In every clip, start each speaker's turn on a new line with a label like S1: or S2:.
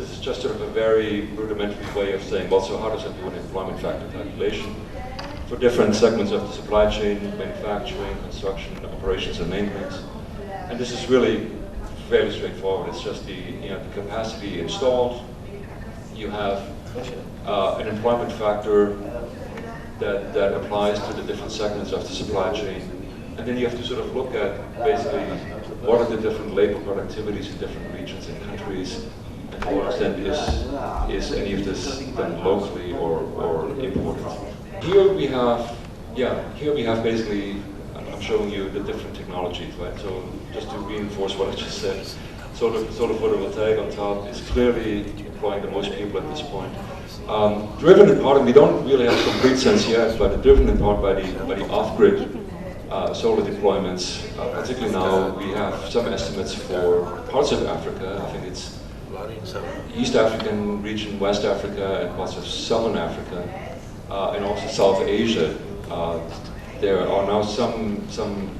S1: this is just sort of a very rudimentary way of saying, well, so how does it do an employment factor calculation for different segments of the supply chain, manufacturing, construction, operations, and maintenance? And this is really fairly straightforward. It's just the capacity installed. You have an employment factor that applies to the different segments of the supply chain. And then you have to sort of look at basically what are the different labor productivities in different regions and countries, and to what extent is any of this done locally or imported. Here we have basically, I'm showing you the different technologies, right? So just to reinforce what I just said, solar photovoltaic on top is clearly employing the most people at this point. Driven in part, and we don't really have a complete sense yet, but driven in part by the off-grid solar deployments. Particularly now, we have some estimates for parts of Africa. I think it's East African region, West Africa, and parts of Southern Africa, and also South Asia. There are now some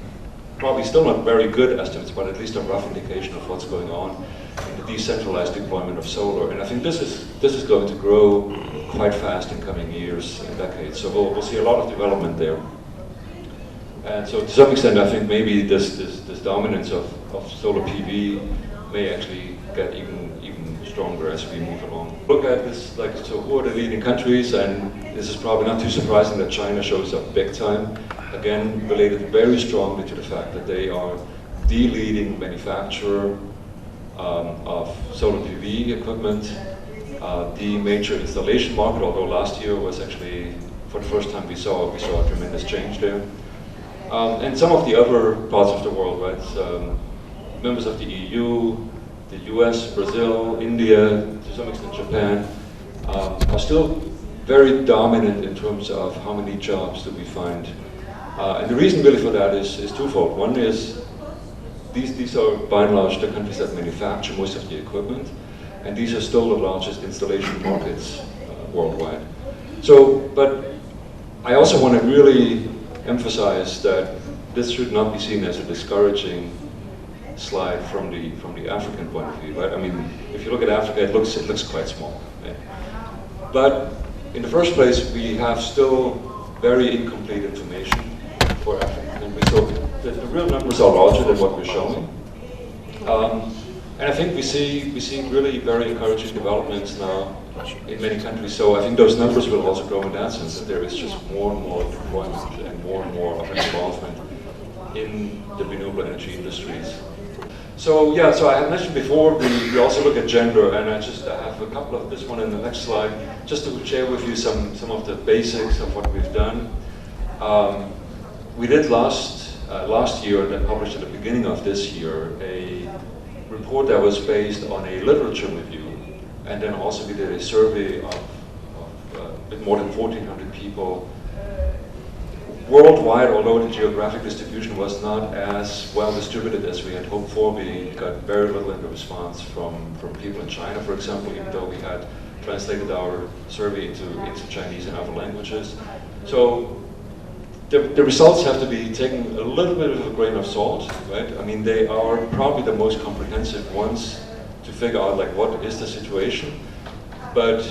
S1: probably still not very good estimates, but at least a rough indication of what's going on in the decentralized deployment of solar. And I think this is going to grow quite fast in coming years and decades. So we'll see a lot of development there. And so to some extent, I think maybe this dominance of solar PV may actually get even stronger as we move along. Look at this, like, so who are the leading countries? And this is probably not too surprising that China shows up big time. Again, related very strongly to the fact that they are the leading manufacturer of solar PV equipment, the major installation market, although last year was actually, for the first time we saw a tremendous change there. And some of the other parts of the world, right? Members of the EU, the US, Brazil, India, to some extent Japan, are still very dominant in terms of how many jobs do we find. And the reason really for that is twofold. One is these are by and large the countries that manufacture most of the equipment, and these are still the largest installation markets worldwide. So, but I also want to really emphasize that this should not be seen as a discouraging slide from the African point of view, right? I mean, if you look at Africa, it looks quite small, right? But in the first place, we have still very incomplete information for African countries. So the real numbers are larger than what we're showing. And I think we see really very encouraging developments now in many countries. So I think those numbers will also grow in that sense, that there is just more and more deployment and more of involvement in the renewable energy industries. So yeah, so I had mentioned before, we also look at gender, and I have a couple of this one in the next slide, just to share with you some of the basics of what we've done. We did last year, and then published at the beginning of this year, a report that was based on a literature review, and then also we did a survey of a bit more than 1,400 people worldwide. Although the geographic distribution was not as well distributed as we had hoped for, we got very little in the response from people in China, for example, even though we had translated our survey into Chinese and other languages. So the results have to be taken a little bit of a grain of salt, right? I mean, they are probably the most comprehensive ones to figure out, like, what is the situation. But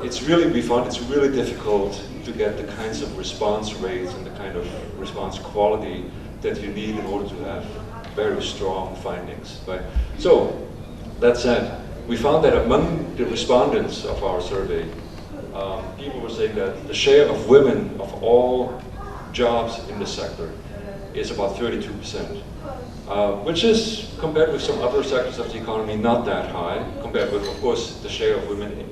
S1: we found it's really difficult to get the kinds of response rates and the kind of response quality that you need in order to have very strong findings, right? So, that said, we found that among the respondents of our survey, people were saying that the share of women of all jobs in the sector is about 32%, which is, compared with some other sectors of the economy, not that high, compared with, of course, the share of women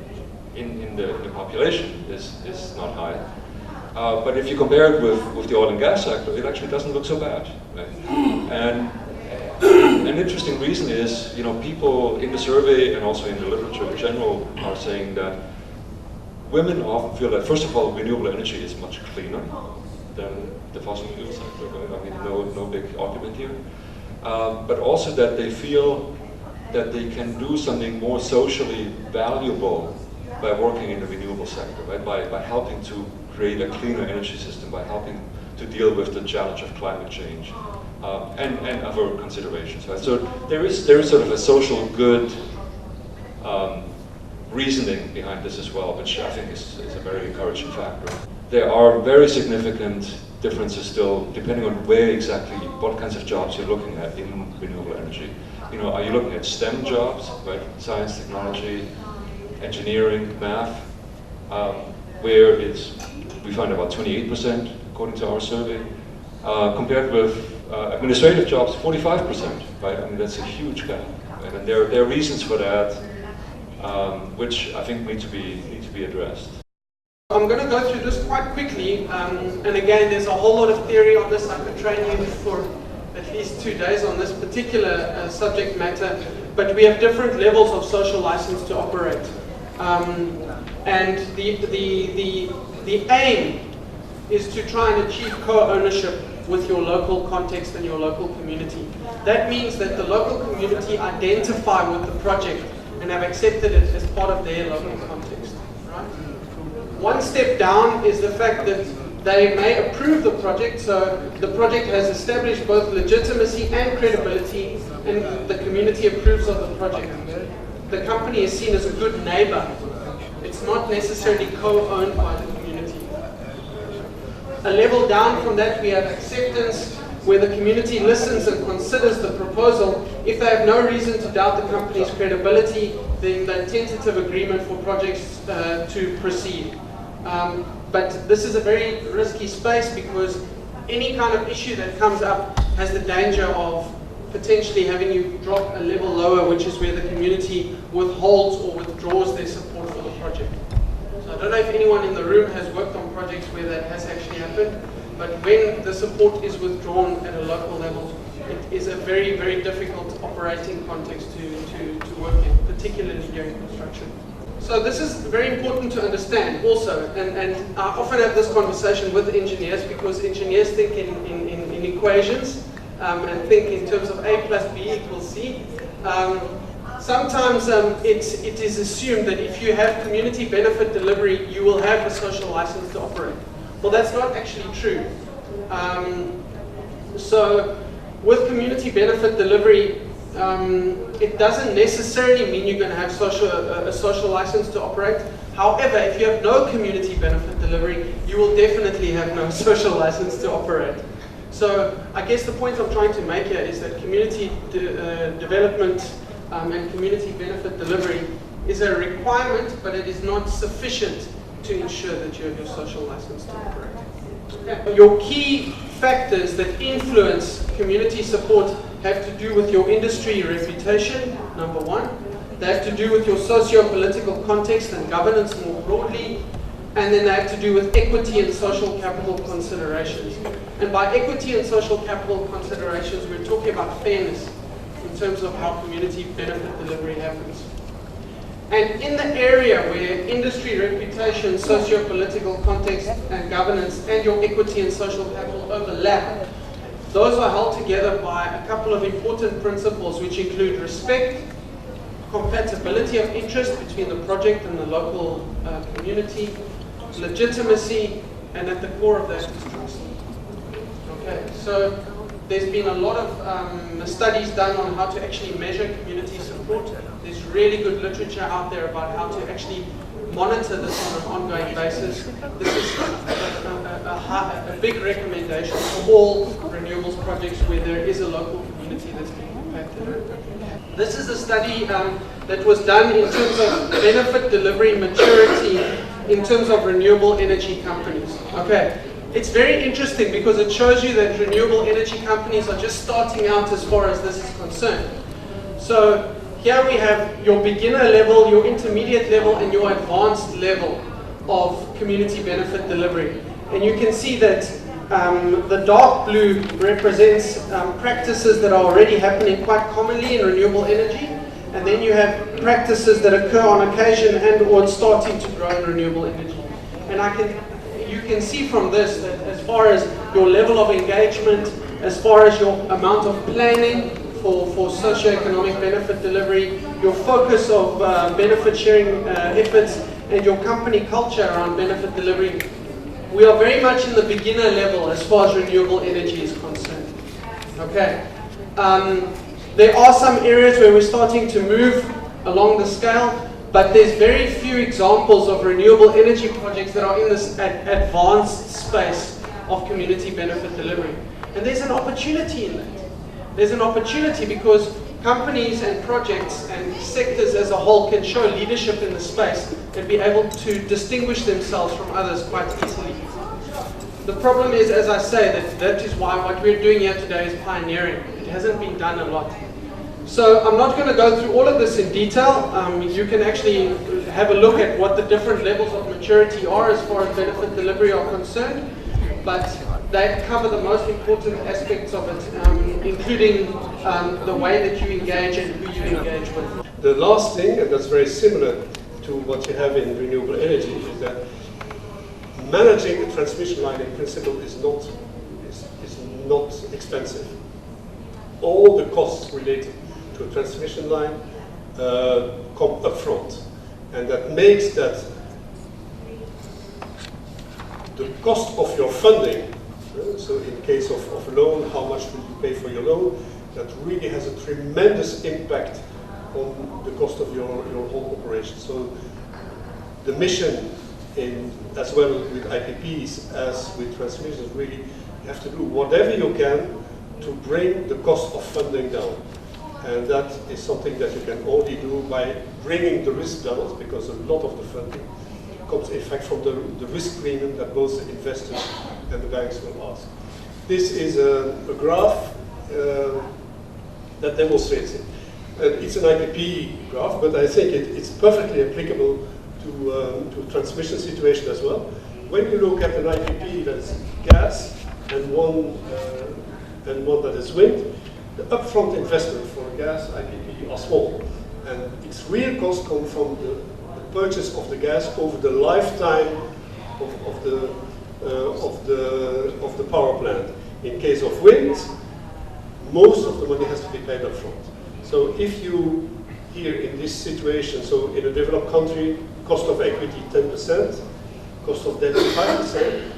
S1: in the population is not high. But if you compare it with the oil and gas sector, it actually doesn't look so bad, right? And an interesting reason is, people in the survey and also in the literature in general are saying that women often feel that, first of all, renewable energy is much cleaner than the fossil fuel sector. Right? I mean, no big argument here. But also that they feel that they can do something more socially valuable by working in the renewable sector, right? By helping to create a cleaner energy system, by helping to deal with the challenge of climate change, and other considerations, right? So there is sort of a social good reasoning behind this as well, which I think is a very encouraging factor. There are very significant differences still, depending on where exactly, what kinds of jobs you're looking at in renewable energy. You know, are you looking at STEM jobs, right? Science, technology, engineering, math, where we find about 28% according to our survey, compared with administrative jobs, 45%, right? I mean, that's a huge gap, right? And there are reasons for that, which I think need to be addressed.
S2: I'm going to go through this quite quickly, and again, there's a whole lot of theory on this. I could train you for at least 2 days on this particular subject matter, but we have different levels of social license to operate. And the aim is to try and achieve co-ownership with your local context and your local community. That means that the local community identify with the project and have accepted it as part of their local context. Right? One step down is the fact that they may approve the project, so the project has established both legitimacy and credibility, and the community approves of the project. The company is seen as a good neighbor. It's not necessarily co-owned by the community. A level down from that, we have acceptance, where the community listens and considers the proposal. If they have no reason to doubt the company's credibility, then the tentative agreement for projects to proceed. But this is a very risky space because any kind of issue that comes up has the danger of potentially having you drop a level lower, which is where the community withholds or withdraws their support for the project. So I don't know if anyone in the room has worked on projects where that has actually happened, but when the support is withdrawn at a local level, it is a very, very difficult operating context to work in, particularly during construction. So this is very important to understand also, and I often have this conversation with engineers because engineers think in equations and think in terms of A plus B equals C. Sometimes it is assumed that if you have community benefit delivery, you will have a social license to operate. Well, that's not actually true. So with community benefit delivery, it doesn't necessarily mean you're going to have a social license to operate. However, if you have no community benefit delivery, you will definitely have no social license to operate. So I guess the point I'm trying to make here is that community development and community benefit delivery is a requirement, but it is not sufficient to ensure that you have your social license to operate. Okay. Your key factors that influence community support have to do with your industry reputation, number one. They have to do with your socio-political context and governance more broadly. And then they have to do with equity and social capital considerations. And by equity and social capital considerations, we're talking about fairness in terms of how community benefit delivery happens. And in the area where industry reputation, socio-political context and governance, and your equity and social capital overlap, those are held together by a couple of important principles, which include respect, compatibility of interest between the project and the local community, legitimacy, and at the core of that is trust. Okay, so there's been a lot of studies done on how to actually measure community support. There's really good literature out there about how to actually monitor this on an ongoing basis. This is a big recommendation for all renewables projects where there is a local community that's being impacted. This is a study that was done in terms of benefit delivery maturity in terms of renewable energy companies. Okay, it's very interesting because it shows you that renewable energy companies are just starting out as far as this is concerned. So here we have your beginner level, your intermediate level, and your advanced level of community benefit delivery. And you can see that the dark blue represents practices that are already happening quite commonly in renewable energy. And then you have practices that occur on occasion and or starting to grow in renewable energy. And you can see from this that as far as your level of engagement, as far as your amount of planning for socioeconomic benefit delivery, your focus of benefit sharing efforts, and your company culture around benefit delivery, we are very much in the beginner level as far as renewable energy is concerned. Okay. There are some areas where we're starting to move along the scale, but there's very few examples of renewable energy projects that are in this advanced space of community benefit delivery. And there's an opportunity in that. There's an opportunity because companies and projects and sectors as a whole can show leadership in the space and be able to distinguish themselves from others quite easily. The problem is, as I say, that is why what we're doing here today is pioneering. It hasn't been done a lot. So I'm not going to go through all of this in detail. You can actually have a look at what the different levels of maturity are as far as benefit delivery are concerned. But they cover the most important aspects of it, including the way that you engage and who you engage with.
S3: The last thing, and that's very similar to what you have in renewable energy, is that managing a transmission line in principle is not expensive. All the costs related to a transmission line come up front. And that makes that the cost of your funding, so in case of a loan, how much will you pay for your loan, that really has a tremendous impact on the cost of your whole operation. So the mission as well with IPPs as with transmissions, really you have to do whatever you can to bring the cost of funding down. And that is something that you can only do by bringing the risk levels, because a lot of the funding comes in fact from the risk premium that both the investors and the banks will ask. This is a graph that demonstrates it. It's an IPP graph, but I think it's perfectly applicable to transmission situation as well. When you look at an IPP that's gas and one that is wind, the upfront investment for a gas IPP are small, and its real costs come from the purchase of the gas over the lifetime of the power plant. In case of wind, most of the money has to be paid up front. So if you here in this situation, so in a developed country, cost of equity 10%, cost of debt 5%,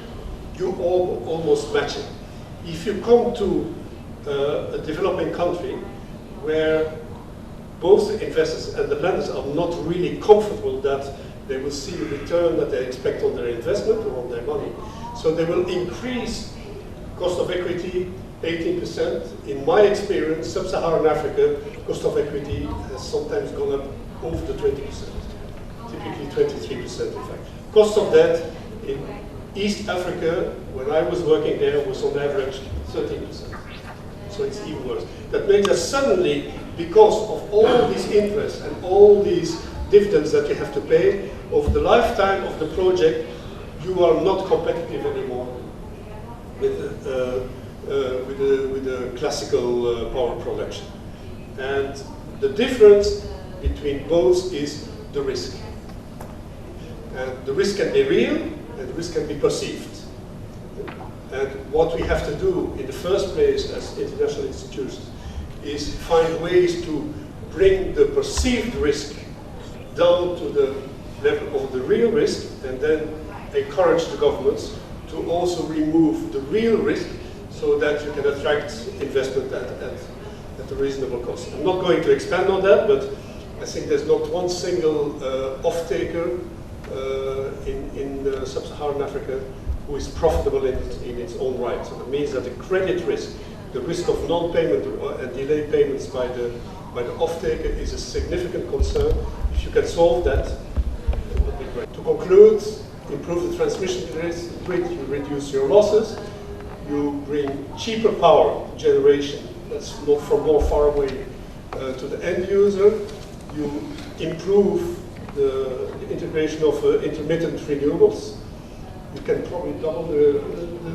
S3: you almost match it. If you come to a developing country where both the investors and the lenders are not really comfortable that they will see the return that they expect on their investment or on their money, so they will increase cost of equity 18%. In my experience, sub-Saharan Africa, cost of equity has sometimes gone up over the 20%, typically 23% in fact. Cost of debt in East Africa, when I was working there, was on average 13%. So it's even worse. That means that suddenly, because of all these interests and all these dividends that you have to pay, over the lifetime of the project, you are not competitive anymore with the classical power production. And the difference between both is the risk. And the risk can be real, and the risk can be perceived. And what we have to do in the first place as international institutions is find ways to bring the perceived risk down to the level of the real risk, and then encourage the governments to also remove the real risk so that you can attract investment at a reasonable cost. I'm not going to expand on that, but I think there's not one single off-taker in sub-Saharan Africa who is profitable in its own right. So that means that the credit risk, the risk of non-payment and delayed payments by the off-taker is a significant concern. If you can solve that, it would be great. To conclude, improve the transmission grid, you reduce your losses, you bring cheaper power generation that's from more far away to the end user, you improve the integration of intermittent renewables. You can probably double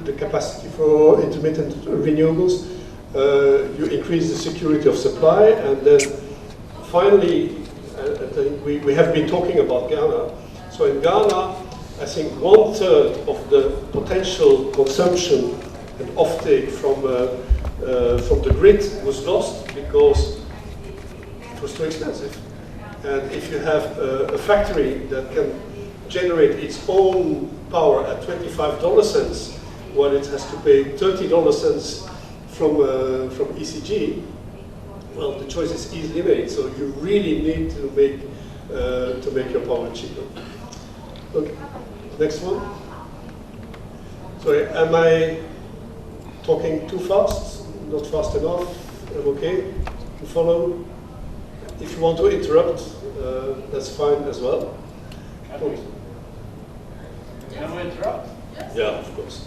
S3: the capacity for intermittent renewables. You increase the security of supply, and then finally, we have been talking about Ghana. So in Ghana, I think 1/3 of the potential consumption and offtake from the grid was lost because it was too expensive. And if you have a factory that can generate its own power at 25 cents, while it has to pay 30 cents from ECG, well, the choice is easily made. So you really need to make to make your power cheaper. Okay, next one. Sorry, am I talking too fast? Not fast enough? I'm okay to follow? If you want to interrupt, that's fine as well.
S4: Can we interrupt?
S3: Yeah, of course.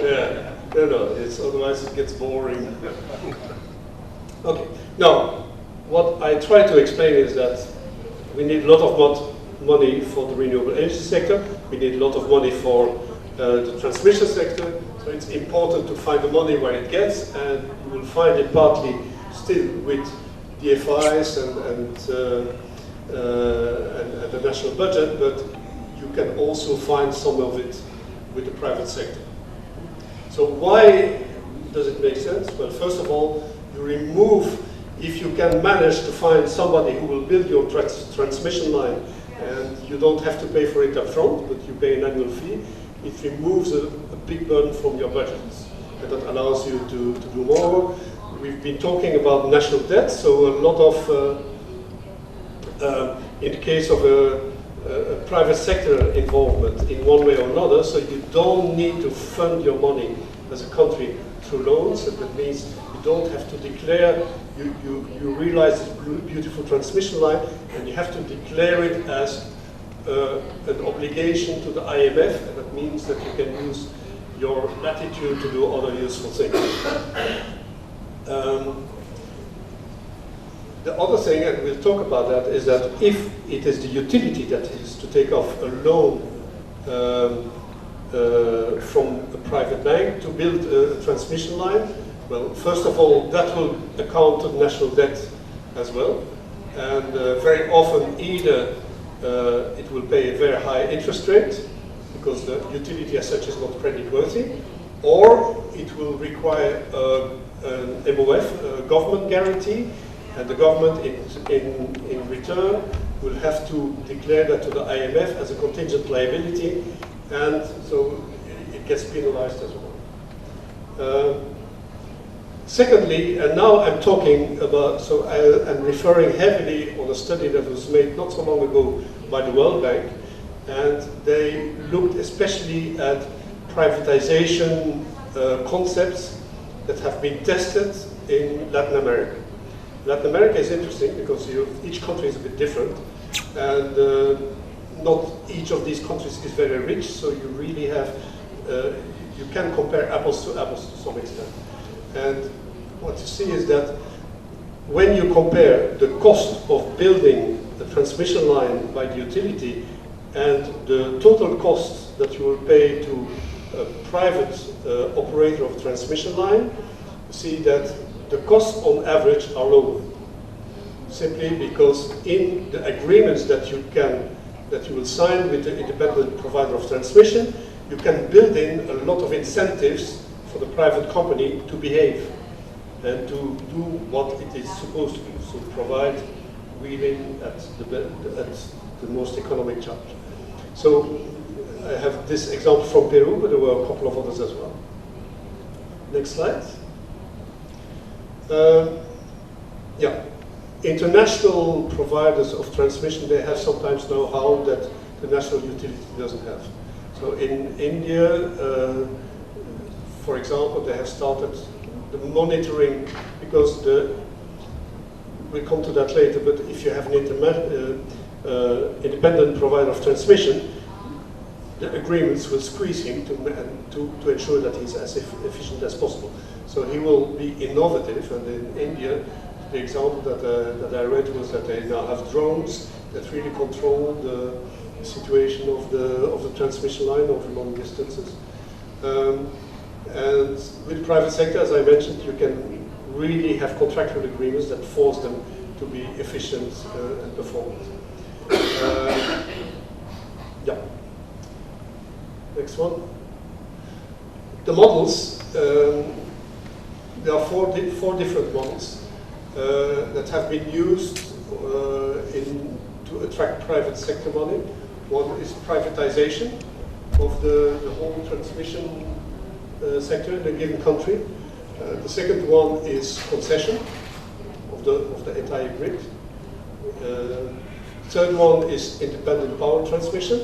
S3: Yeah, no, it's otherwise it gets boring. Okay, now, what I try to explain is that we need a lot of money for the renewable energy sector, we need a lot of money for the transmission sector, so it's important to find the money where it gets, and you will find it partly still with DFIs and the national budget, but you can also find some of it with the private sector. So why does it make sense? Well, first of all, you remove, if you can manage to find somebody who will build your transmission line, and you don't have to pay for it up front, but you pay an annual fee, it removes a big burden from your budget. And that allows you to do more. We've been talking about national debt, so a lot of, in the case of a private sector involvement in one way or another, so you don't need to fund your money as a country through loans, and that means you don't have to declare, you realize this beautiful transmission line, and you have to declare it as an obligation to the IMF, and that means that you can use your latitude to do other useful things. The other thing, and we'll talk about that, is that if it is the utility that is to take off a loan from a private bank to build a transmission line, well, first of all, that will account to the national debt as well. And very often, either it will pay a very high interest rate, because the utility as such is not creditworthy, or it will require an MOF, a government guarantee, and the government in return will have to declare that to the IMF as a contingent liability, and so it gets penalized as well. Secondly, and now I'm talking about, so I'm referring heavily on a study that was made not so long ago by the World Bank, and they looked especially at privatization concepts that have been tested in Latin America. Latin America is interesting because each country is a bit different, and not each of these countries is very rich, so you really have, you can compare apples to apples to some extent. And what you see is that when you compare the cost of building the transmission line by the utility and the total cost that you will pay to a private operator of a transmission line, you see that the costs on average are lower. Simply because in the agreements that you will sign with the independent provider of transmission, you can build in a lot of incentives for the private company to behave and to do what it is supposed to do, so provide wheeling at the most economic charge. So I have this example from Peru, but there were a couple of others as well. Next slide. Yeah, international providers of transmission, they have sometimes know-how that the national utility doesn't have. So in India, for example, they have started the monitoring, because we'll come to that later, but if you have an independent provider of transmission, the agreements will squeeze him to ensure that he's as efficient as possible. So he will be innovative, and in India, the example that I read was that they now have drones that really control the situation of the transmission line over long distances. And with the private sector, as I mentioned, you can really have contractual agreements that force them to be efficient and performant. Yeah. Next one. The models, there are four different models that have been used to attract private sector money. One is privatization of the whole transmission sector in a given country. The second one is concession of of the entire grid. Third one is independent power transmission.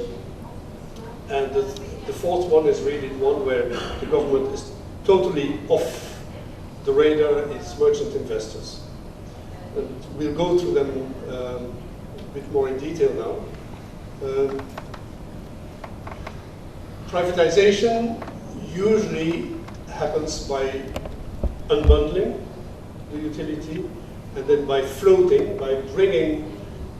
S3: And the fourth one is really the one where the government is totally off the radar, it's merchant investors. And we'll go through them a bit more in detail now. Privatization usually happens by unbundling the utility, and then by floating, by bringing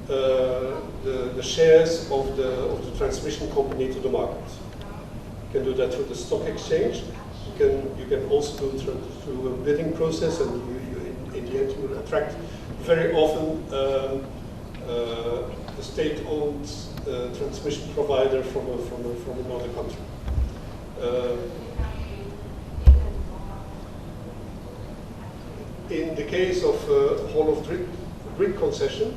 S3: the shares of the transmission company to the market. You can do that through the stock exchange. You can also do it through a bidding process, and in the end you will attract very often a state-owned transmission provider from another country. In the case of whole of grid concession,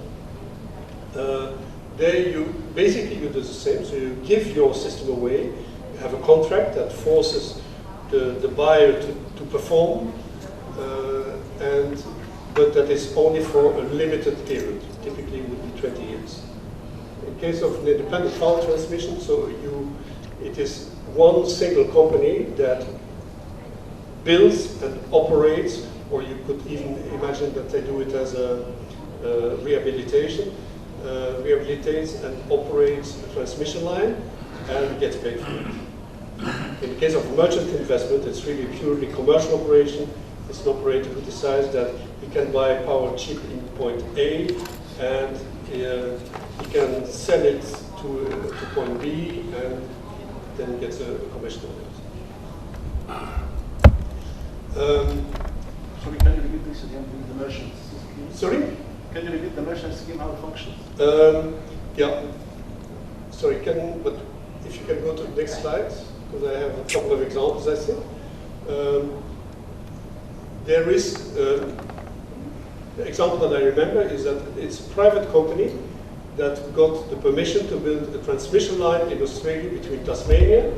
S3: there you do the same. So you give your system away. You have a contract that forces the buyer to perform, but that is only for a limited period. Typically, it would be 20 years. In case of an independent power transmission, so it is one single company that builds and operates, or you could even imagine that they do it as a rehabilitates and operates a transmission line and gets paid for it. In the case of merchant investment, it's really a purely commercial operation. It's an operator who decides that he can buy power cheap in point A, and he can sell it to point B, and then gets a commission on it.
S4: Sorry, can you repeat this again, the merchant scheme?
S3: Sorry?
S4: Can you repeat the merchant scheme, how it functions?
S3: Yeah. Sorry, but if you can go to the next slide, because I have a couple of examples, I think. There is, the example that I remember is that it's a private company that got the permission to build a transmission line in Australia between Tasmania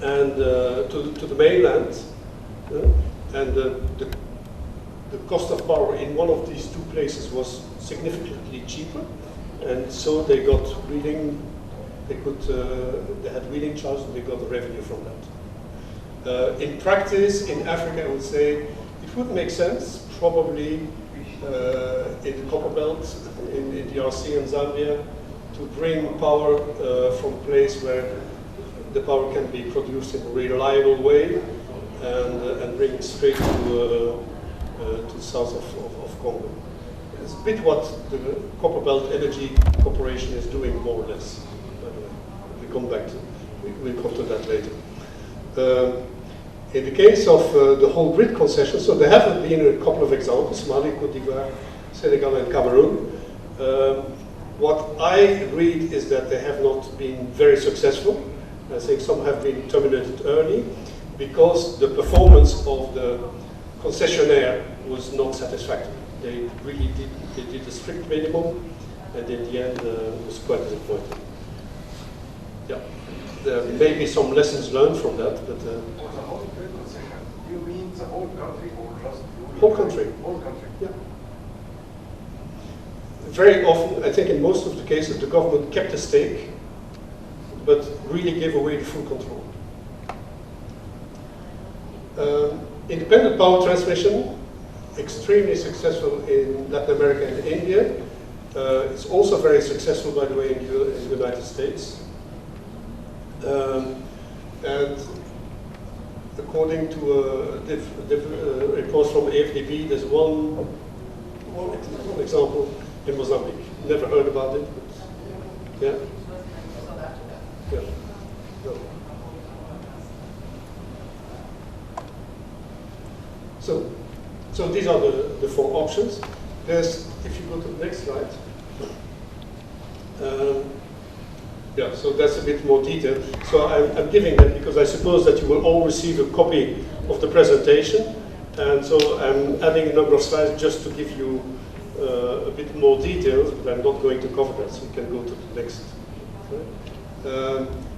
S3: and to the mainland. And the cost of power in one of these two places was significantly cheaper, and so they got wheeling. They had wheeling charges, and they got the revenue from that. In practice, in Africa, I would say it would make sense, probably in the Copper Belt, in the DRC and Zambia, to bring power from a place where the power can be produced in a reliable way, and bring it straight to the south of Congo. It's a bit what the Copper Belt Energy Corporation is doing, more or less. By the way, we'll come to that later. In the case of the whole grid concession, so there have been a couple of examples: Mali, Cote d'Ivoire, Senegal, and Cameroon. What I read is that they have not been very successful. I think some have been terminated early because the performance of the concessionaire was not satisfactory. They really did a strict minimum, and in the end it was quite disappointing. Yeah, there may be some lessons learned from that, but
S5: the whole grid concession, you mean the whole country or just
S3: whole country?
S5: Whole country.
S3: Yeah. Very often, I think in most of the cases, the government kept a stake, but really gave away the full control. Independent power transmission, extremely successful in Latin America and India. It's also very successful, by the way, in the United States. And according to reports from AFDB, there's one example in Mozambique. Never heard about it, but yeah. Yeah. No. So these are the four options. There's, if you go to the next slide. Yeah, so that's a bit more detailed. So I'm giving that because I suppose that you will all receive a copy of the presentation. And so I'm adding a number of slides just to give you a bit more details, but I'm not going to cover that, so you can go to the next.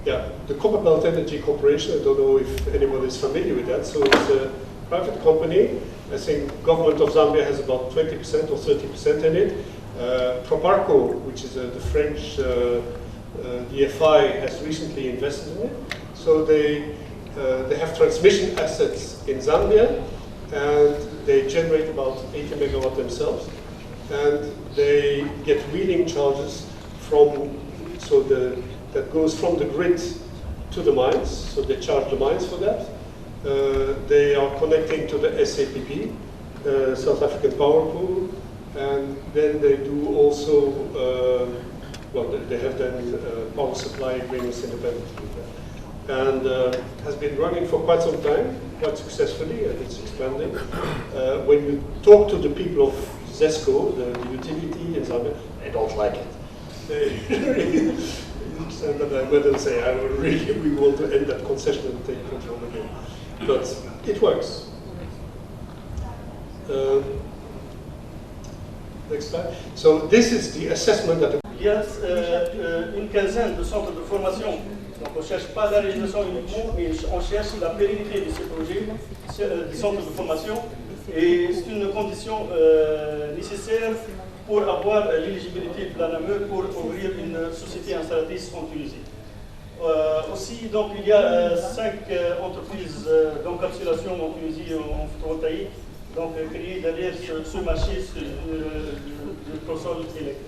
S3: Yeah, the Copper Belt Energy Corporation, I don't know if anyone is familiar with that. So it's a private company. I think government of Zambia has about 20% or 30% in it. Proparco, which is the French DFI, has recently invested in it. So they have transmission assets in Zambia, and they generate about 80 megawatt themselves. And they get wheeling charges that goes from the grid to the mines, so they charge the mines for that. They are connecting to the SAPP, South African Power Pool, and then they do also, they have then power supply agreements independently. And has been running for quite some time, quite successfully, and it's expanding. When you talk to the people of ZESCO, the utility in Zambia, they don't like it. And I went and say, we want to end that concession and take control again. But it works. Next slide. So this is the assessment that...
S4: Il y a une quinzaine de centres de formation. Donc on ne cherche pas la réalisation uniquement, mais on cherche la pérennité de ces projets, des centres de formation. Et c'est une condition nécessaire pour avoir l'éligibilité de l'ANAME pour ouvrir une société installatrice en Tunisie. Aussi, donc, il y a 5 entreprises d'encapsulation en Tunisie en photovoltaïque, donc créées derrière ce marché de console électrique.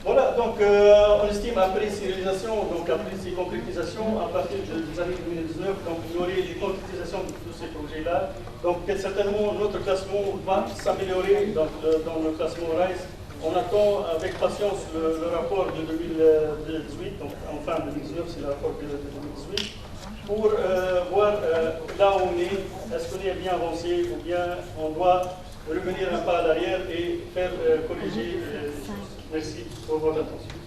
S4: Voilà, donc on estime après ces réalisations, donc après ces concrétisations, à partir des années 2019, donc il y aurait des concrétisations de tous ces projets-là. Donc certainement notre classement va s'améliorer dans le classement RISE. On attend avec patience le rapport de 2018, donc en fin 2019, c'est le rapport de 2018, pour voir là où on est qu'on est bien avancé ou bien on doit revenir un pas à l'arrière et faire corriger. Merci pour votre attention.